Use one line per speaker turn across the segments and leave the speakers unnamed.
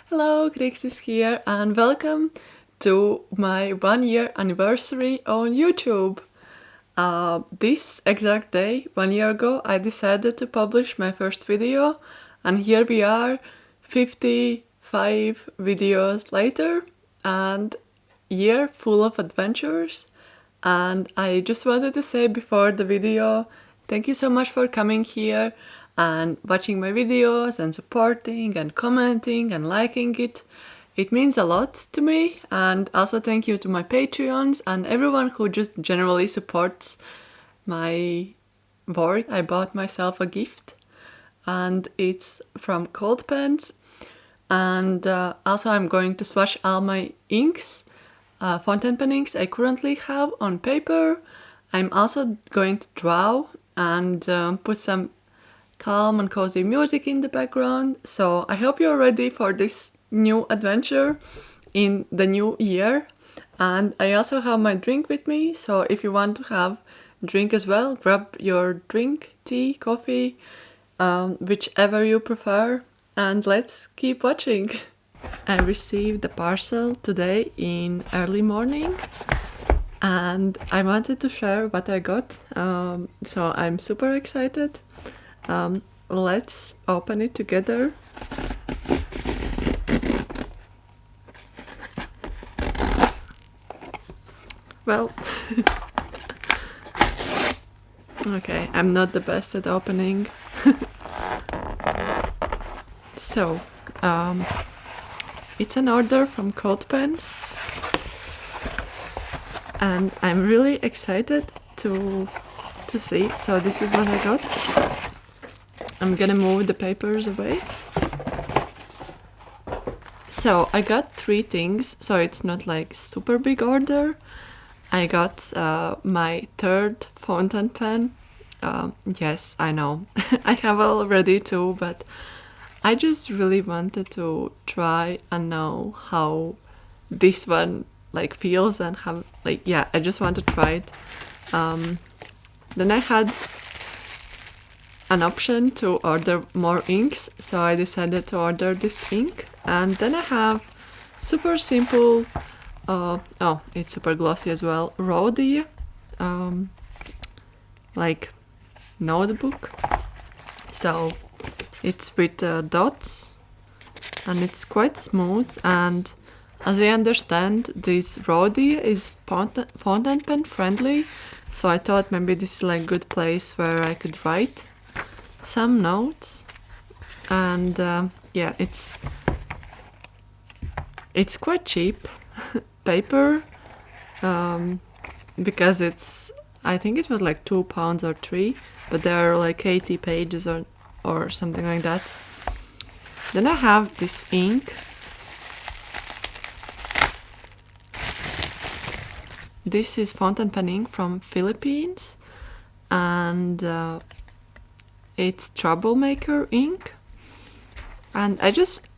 Hello, Grix is here and welcome to my 1 year anniversary on YouTube. This exact day, 1 year ago, I decided to publish my first video, and here we are, 55 videos later, and year full of adventures. And I just wanted to say before the video, thank you so much for coming here and watching my videos and supporting and commenting and liking it. It means a lot to me, and also thank you to my Patreons and everyone who just generally supports my work. I bought myself a gift and it's from Cold Pens, and also I'm going to swatch all my inks, fountain pen inks I currently have on paper. I'm also going to draw and put some calm and cozy music in the background. So I hope you're ready for this new adventure in the new year. And I also have my drink with me, so if you want to have a drink as well, grab your drink, tea, coffee, whichever you prefer, and let's keep watching. I received the parcel today in early morning and I wanted to share what I got, so I'm super excited. Let's open it together. Well, okay, I'm not the best at opening. So, it's an order from Cold Pens, and I'm really excited to see. So this is what I got. I'm gonna move the papers away. So I got 3 things, so it's not like super big order. I got my 3rd fountain pen. Yes, I know. I have already 2, but I just really wanted to try and know how this one like feels and have like, yeah, I just want to try it. Then I had an option to order more inks, so I decided to order this ink. And then I have super simple, oh, it's super glossy as well, Rhodia, like notebook. So it's with dots and it's quite smooth, and as I understand, this Rhodia is fountain pen friendly, so I thought maybe this is like a good place where I could write some notes. And yeah, it's quite cheap paper, because it's, I think it was like £2 or 3, but there are like 80 pages or something like that. Then I have this ink. This is fountain pen ink from Philippines, and it's Troublemaker ink. And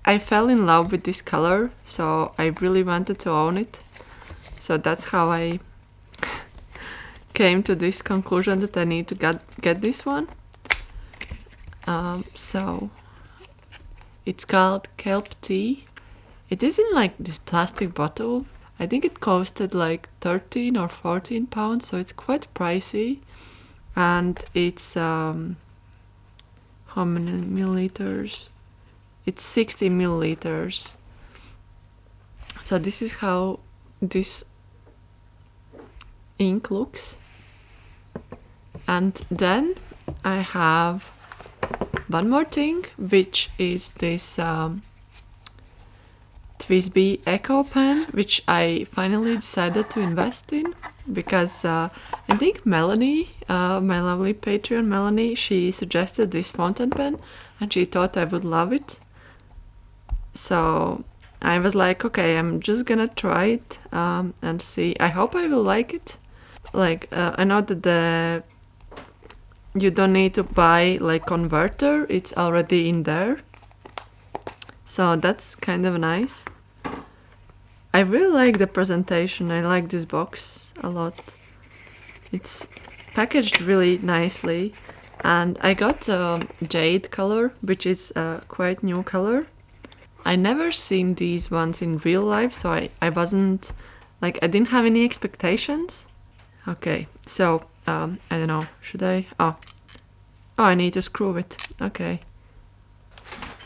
I fell in love with this color, so I really wanted to own it. So that's how I came to this conclusion that I need to get this one. So it's called Kelp Tea. It is in like this plastic bottle. I think it costed like 13 or 14 pounds, so it's quite pricey. And it's how many milliliters? It's 60 milliliters. So this is how this ink looks. And then I have one more thing, which is this Twsbi Eco pen, which I finally decided to invest in, because I think Melanie, my lovely Patreon Melanie, she suggested this fountain pen and she thought I would love it. So I was like, okay, I'm just gonna try it and see. I hope I will like it. Like, I know that you don't need to buy like converter, it's already in there. So that's kind of nice. I really like the presentation. I like this box a lot. It's packaged really nicely. And I got Jade color, which is a quite new color. I never seen these ones in real life, so I wasn't, like, I didn't have any expectations. Okay, so, I don't know, should I? Oh, I need to screw it. Okay.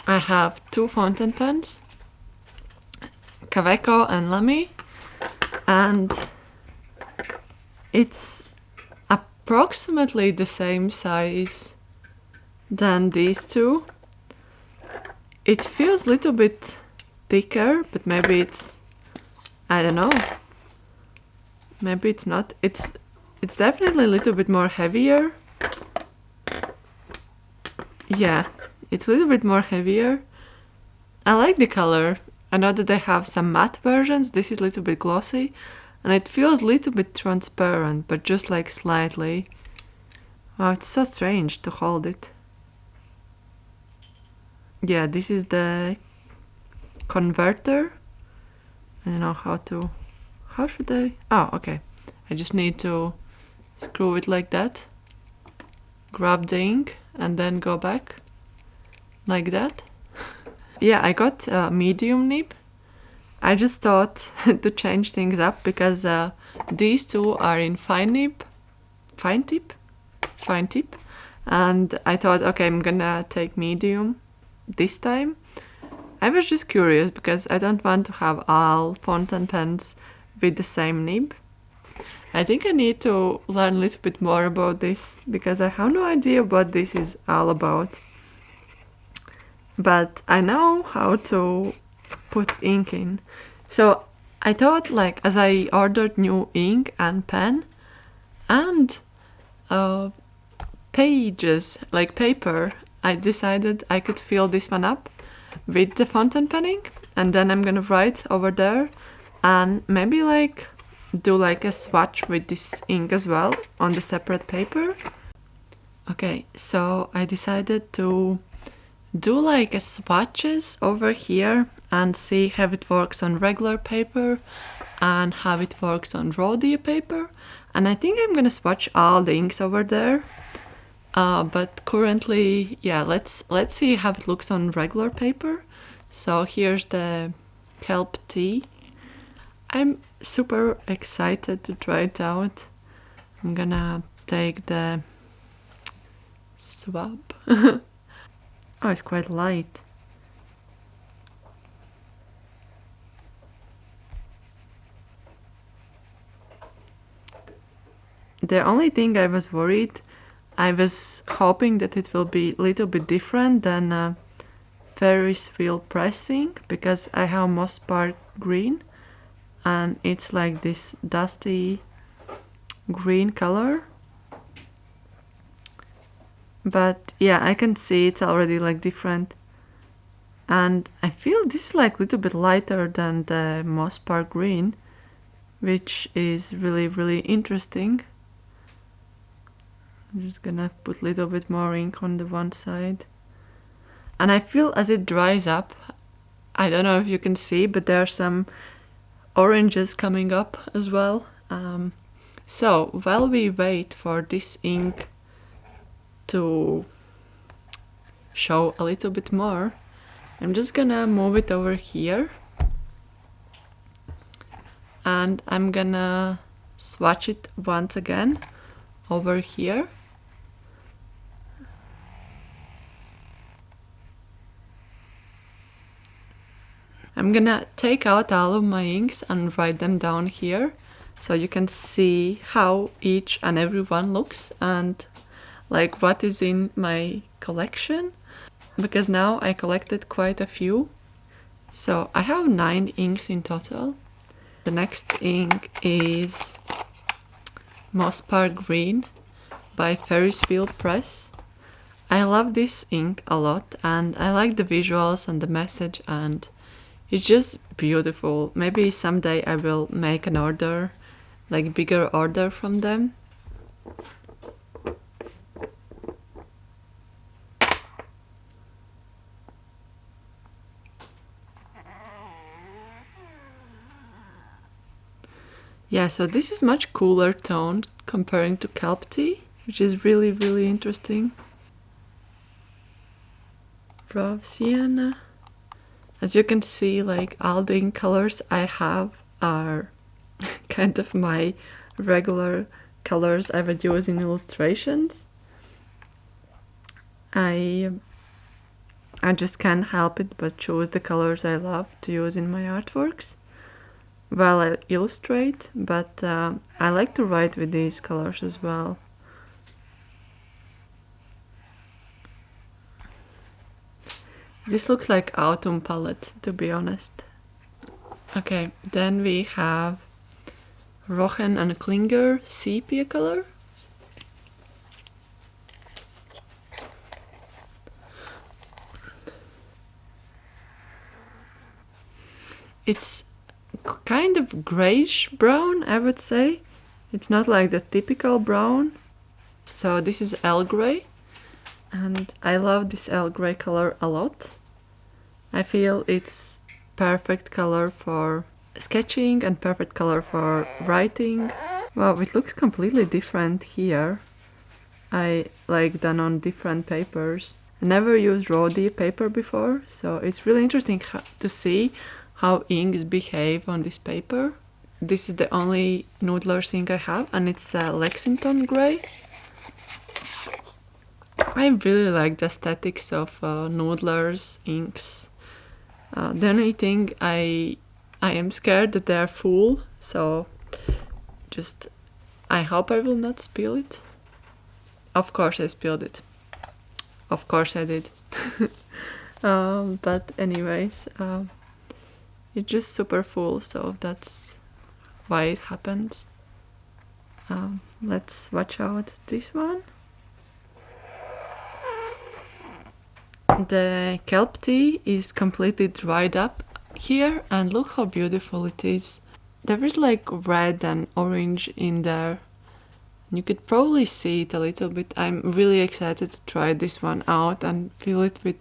I have 2 fountain pens, Kaweco and Lamy, and it's approximately the same size than these 2. It feels a little bit thicker, but maybe it's, I don't know, maybe it's not. It's definitely a little bit more heavier. Yeah, it's a little bit more heavier. I like the color. I know that they have some matte versions. This is a little bit glossy, and it feels a little bit transparent, but just like slightly. Oh, it's so strange to hold it. Yeah, this is the converter. I don't know how should I? Oh, okay. I just need to screw it like that. Grab the ink and then go back like that. Yeah, I got a medium nib. I just thought to change things up because these 2 are in fine tip, and I thought, okay, I'm gonna take medium this time. I was just curious because I don't want to have all fountain pens with the same nib. I think I need to learn a little bit more about this because I have no idea what this is all about. But I know how to put ink in. So I thought, like, as I ordered new ink and pen and pages, like paper, I decided I could fill this one up with the fountain pen ink, and then I'm gonna write over there and maybe like do like a swatch with this ink as well on the separate paper. Okay, so I decided to do like a swatches over here and see how it works on regular paper and how it works on Rhodia paper. And I think I'm gonna swatch all the inks over there. But currently, yeah, let's see how it looks on regular paper. So here's the Kelp Tea. I'm super excited to try it out. I'm gonna take the swab. Oh, it's quite light. The only thing I was worried, I was hoping that it will be a little bit different than Ferris wheel pressing, because I have moss spark green and it's like this dusty green color. But yeah, I can see it's already like different. And I feel this is like a little bit lighter than the moss spark green, which is really, really interesting. I'm just gonna put a little bit more ink on the one side. And I feel as it dries up, I don't know if you can see, but there are some oranges coming up as well. So while we wait for this ink to show a little bit more, I'm just gonna move it over here and I'm gonna swatch it once again over here. I'm gonna take out all of my inks and write them down here so you can see how each and every one looks and like what is in my collection, because now I collected quite a few. So I have 9 inks in total. The next ink is Moss Park Green by Ferris Wheel Press. I love this ink a lot and I like the visuals and the message and it's just beautiful. Maybe someday I will make an order, like bigger order from them. Yeah, so this is much cooler tone comparing to Kelp Tea, which is really, really interesting. Raw Sienna. As you can see, like all the ink colors I have are kind of my regular colors I would use in illustrations. I just can't help it but choose the colors I love to use in my artworks while I illustrate, but I like to write with these colors as well. This looks like autumn palette, to be honest. Okay, then we have Rochen and Klinger sepia color. It's kind of grayish brown, I would say. It's not like the typical brown. So this is L Grey, and I love this L Grey color a lot. I feel it's perfect color for sketching and perfect color for writing. Wow, it looks completely different here. I like done on different papers. I never used Rhodia paper before, so it's really interesting to see how inks behave on this paper. This is the only Noodler's ink I have, and it's Lexington Grey. I really like the aesthetics of Noodler's inks. The only thing I am scared that they are full, so just I hope I will not spill it. Of course I spilled it. Of course I did. But anyways, it's just super full, so that's why it happens. Let's swatch out this one. The Kelp Tea is completely dried up here, and look how beautiful it is. There is like red and orange in there. You could probably see it a little bit. I'm really excited to try this one out and fill it with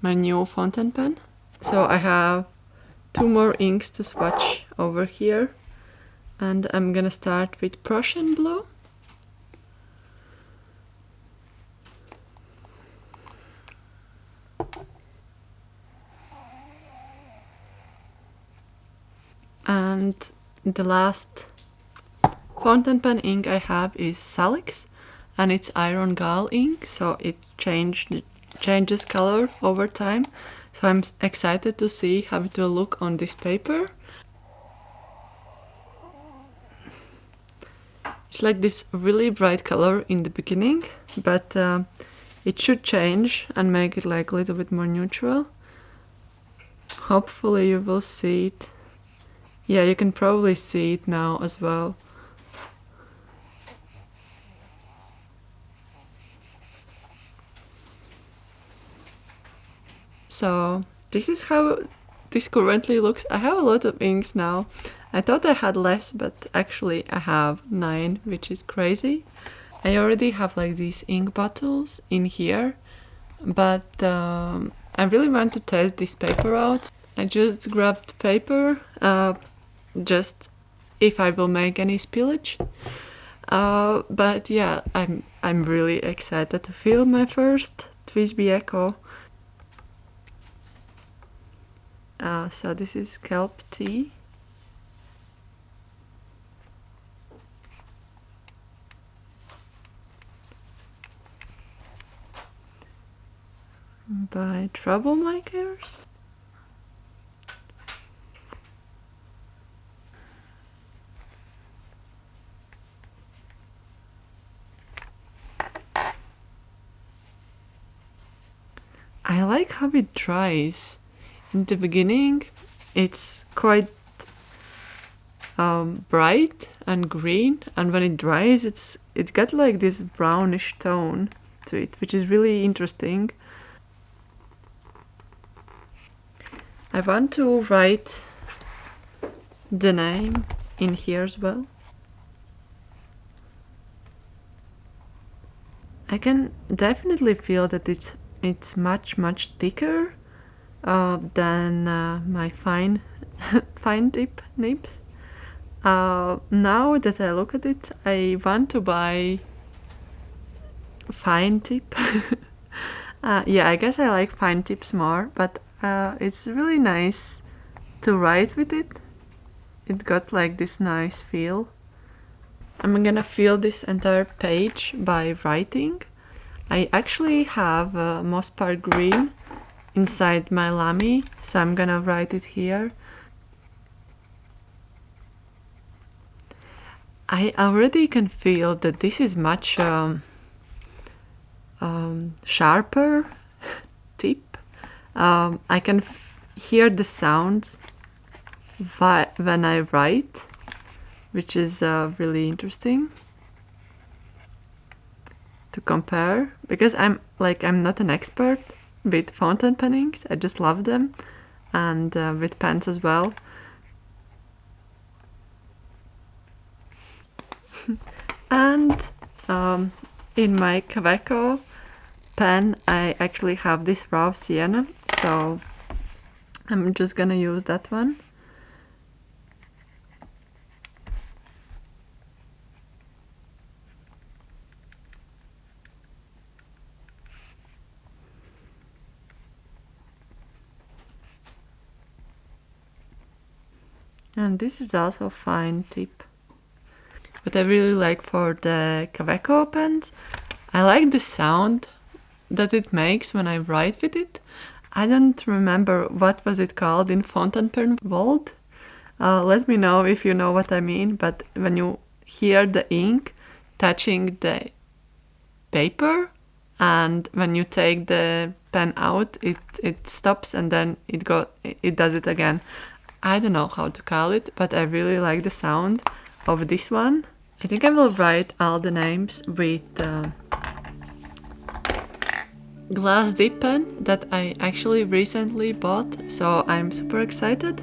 my new fountain pen. So I have 2 more inks to swatch over here, and I'm gonna start with Prussian Blue. And the last fountain pen ink I have is Salix, and it's Iron Gall ink, so it changes color over time. So I'm excited to see how it will look on this paper. It's like this really bright color in the beginning, but it should change and make it like a little bit more neutral. Hopefully you will see it. Yeah, you can probably see it now as well. So this is how this currently looks. I have a lot of inks now. I thought I had less, but actually I have 9, which is crazy. I already have like these ink bottles in here, but I really want to test this paper out. I just grabbed paper, just if I will make any spillage. But yeah, I'm really excited to fill my first Twsbi Eco. So this is Kelp Tea. By Troublemakers. I like how it dries. In the beginning, it's quite bright and green, and when it dries, it got like this brownish tone to it, which is really interesting. I want to write the name in here as well. I can definitely feel that it's much thicker than my fine tip nibs. Now that I look at it, I want to buy fine tip. Yeah, I guess I like fine tips more, but It's really nice to write with it. It got like this nice feel. I'm gonna fill this entire page by writing. I actually have moss part green inside my lamy, so I'm gonna write it here. I already can feel that this is much sharper tip. I can hear the sounds when I write, which is really interesting to compare, because I'm not an expert with fountain pennings. I just love them, and with pens as well. And in my Quellaveco pen I actually have this raw sienna, so I'm just gonna use that one. And this is also a fine tip. What I really like for the Quellaveco pens, I like the sound that it makes when I write with it. I don't remember what was it called in fountain pen world. Let me know if you know what I mean, but when you hear the ink touching the paper, and when you take the pen out, it stops and then it does it again. I don't know how to call it, but I really like the sound of this one. I think I will write all the names with glass dip pen that I actually recently bought, so I'm super excited.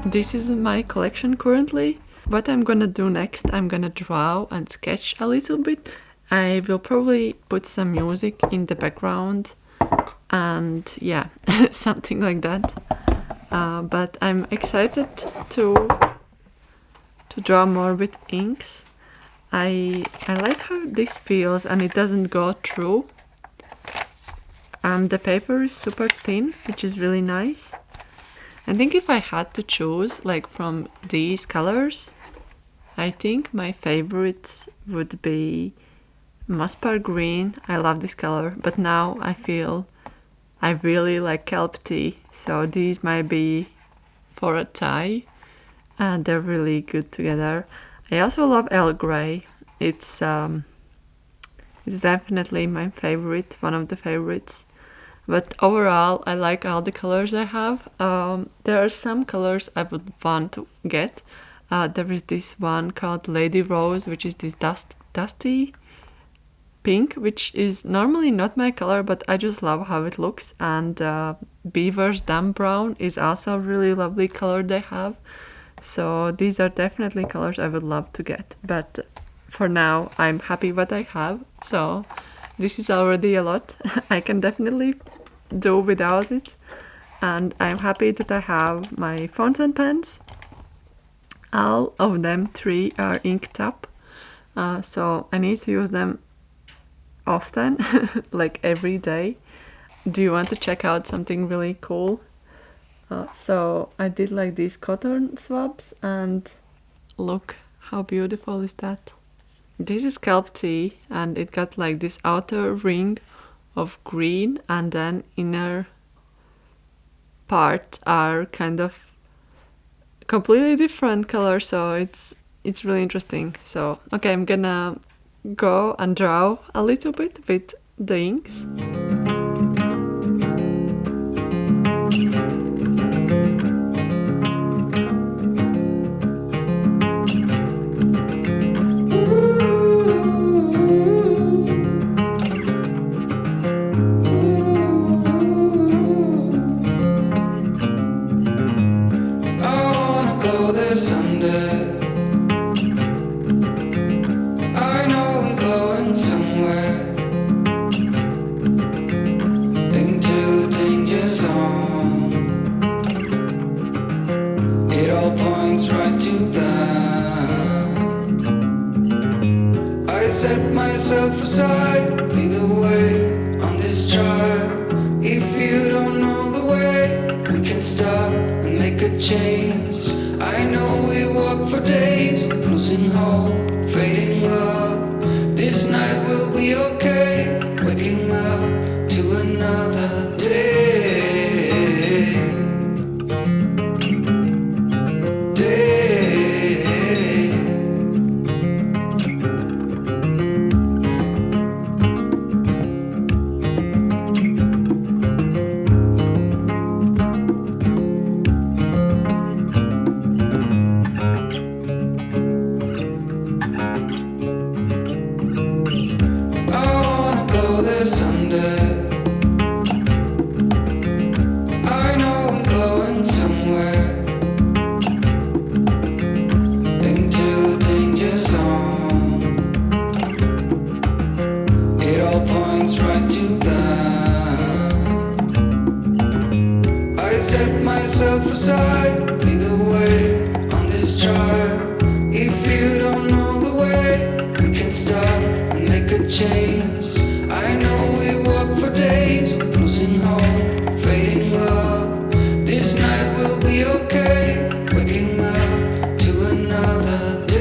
This is my collection currently. What I'm gonna do next, I'm gonna draw and sketch a little bit. I will probably put some music in the background and yeah, something like that. But I'm excited to draw more with inks. I like how this feels and it doesn't go through. And the paper is super thin, which is really nice. I think if I had to choose like from these colors, I think my favorites would be mustard green. I love this color, but now I feel I really like Kelp Tea, so these might be for a tie, and they're really good together. I also love Earl Grey. It's definitely my favorite, one of the favorites. But overall, I like all the colors I have. There are some colors I would want to get. There is this one called Lady Rose, which is this dusty pink, which is normally not my color, but I just love how it looks. And Beaver's Dam Brown is also a really lovely color they have. So these are definitely colors I would love to get. But for now, I'm happy what I have. So this is already a lot. I can definitely do without it. And I'm happy that I have my fountain pens. All of them 3 are ink top. So I need to use them often, like every day. Do you want to check out something really cool? So I did like these cotton swabs, and look how beautiful is that. This is Kelp Tea, and it got like this outer ring of green, and then inner parts are kind of completely different colors, so it's really interesting. So okay, I'm gonna go and draw a little bit with the inks.
Set myself aside, lead the way on this trial. If you don't know the way, we can stop and make a change. I know we walk for days, losing hope, fading love. This night will be okay, waking up to another day. Aside, lead the way on this trial. If you don't know the way, we can stop and make a change. I know we walk for days, losing hope, fading love. This night will be okay, waking up to another day.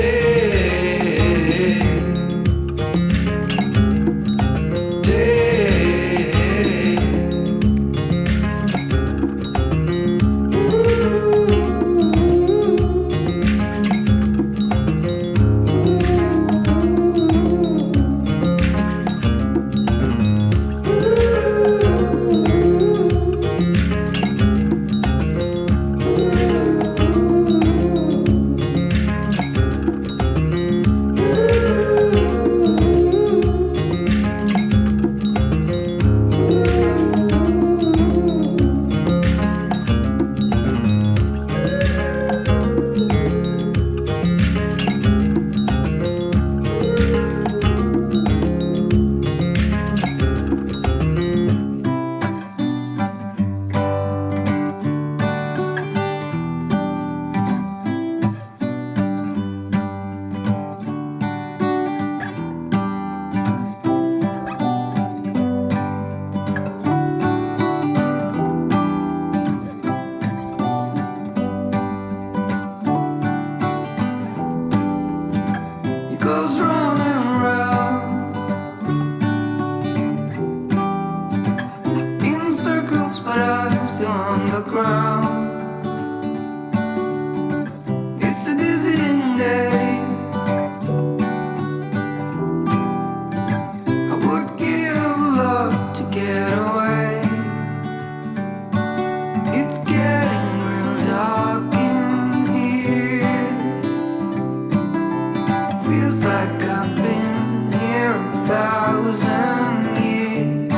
the ground. It's a dizzying day. I would give a lot to get away. It's getting real dark in here. Feels like I've been here 1,000 years.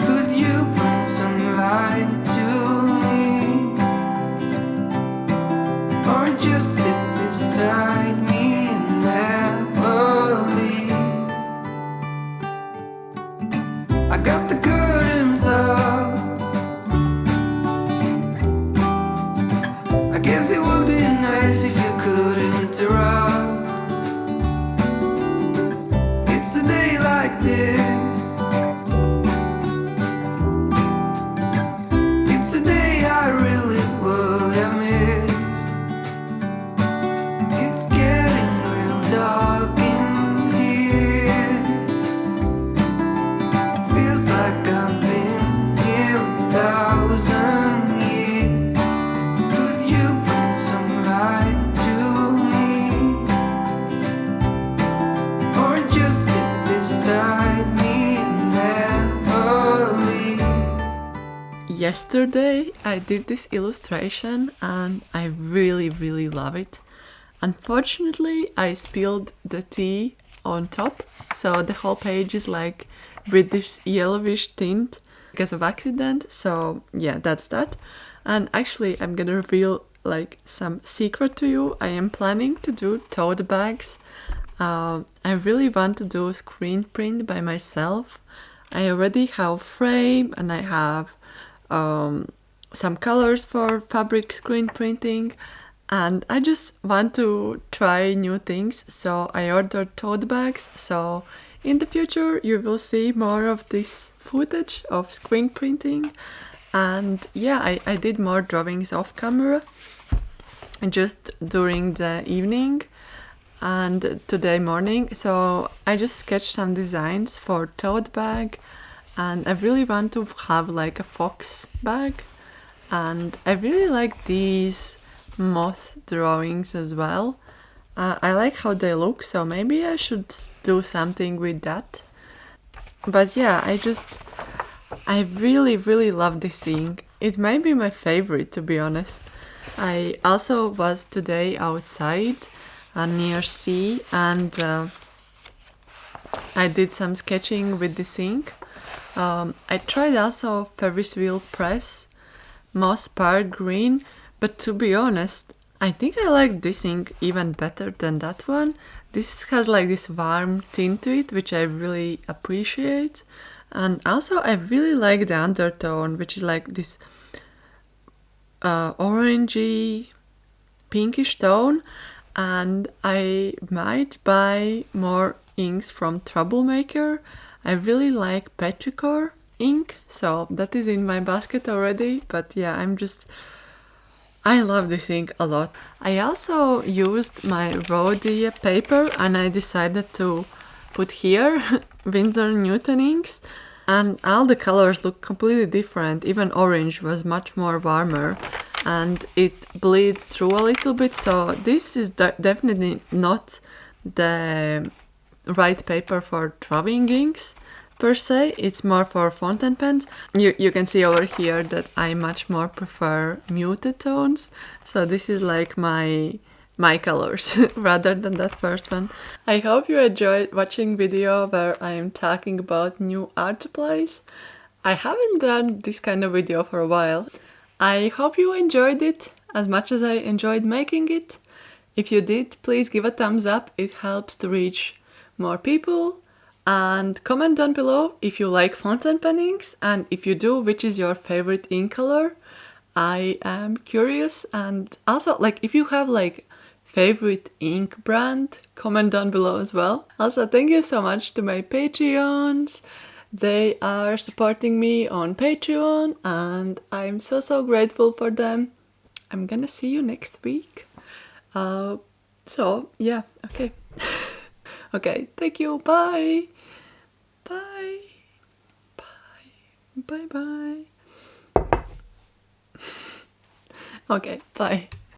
Could you bring some light to me? Or just sit beside me and never leave? I got the curtains up. I guess it would be nice if you could interrupt. It's a day like this. It's a day I really would have missed. It's getting real dark in here. Feels like I've been here 1,000 years. Could you bring some light to me? Or just sit beside me and never leave?
Yesterday I did this illustration and I really love it. Unfortunately, I spilled the tea on top, so the whole page is like with this yellowish tint because of accident. So yeah, that's that. And actually, I'm gonna reveal like some secret to you. I am planning to do tote bags. I really want to do a screen print by myself. I already have frame and I have some colors for fabric screen printing, and I just want to try new things, so I ordered tote bags. So in the future you will see more of this footage of screen printing. And yeah, I did more drawings off camera just during the evening and today morning. So I just sketched some designs for tote bag, and I really want to have like a fox bag. And I really like these moth drawings as well. I like how they look, so maybe I should do something with that. But yeah, I really love this thing. It may be my favorite, to be honest. I also was today outside near sea, and I did some sketching with this ink. I tried also Ferris wheel press, moss park green, but to be honest, I think I like this ink even better than that one. This has like this warm tint to it, which I really appreciate. And also I really like the undertone, which is like this orangey pinkish tone. And I might buy more inks from Troublemaker. I really like petrichor ink, so that is in my basket already. But yeah, I love this ink a lot. I also used my Rhodia paper and I decided to put here Winsor Newton inks, and all the colors look completely different. Even orange was much more warmer and it bleeds through a little bit, so this is definitely not the right paper for drawing inks per se. It's more for fountain pens. You can see over here that I much more prefer muted tones, so this is like my colors rather than that first one. I hope you enjoyed watching video where I am talking about new art supplies. I haven't done this kind of video for a while. I hope you enjoyed it as much as I enjoyed making it. If you did, please give a thumbs up. It helps to reach more people. And comment down below if you like fountain pen inks, and if you do, which is your favorite ink color. I am curious. And also, like, if you have like favorite ink brand, comment down below as well. Also, thank you so much to my Patreons. They are supporting me on Patreon and I'm so grateful for them. I'm gonna see you next week. So yeah, okay. Okay, thank you, bye. Bye. Bye. Bye bye. Okay, bye.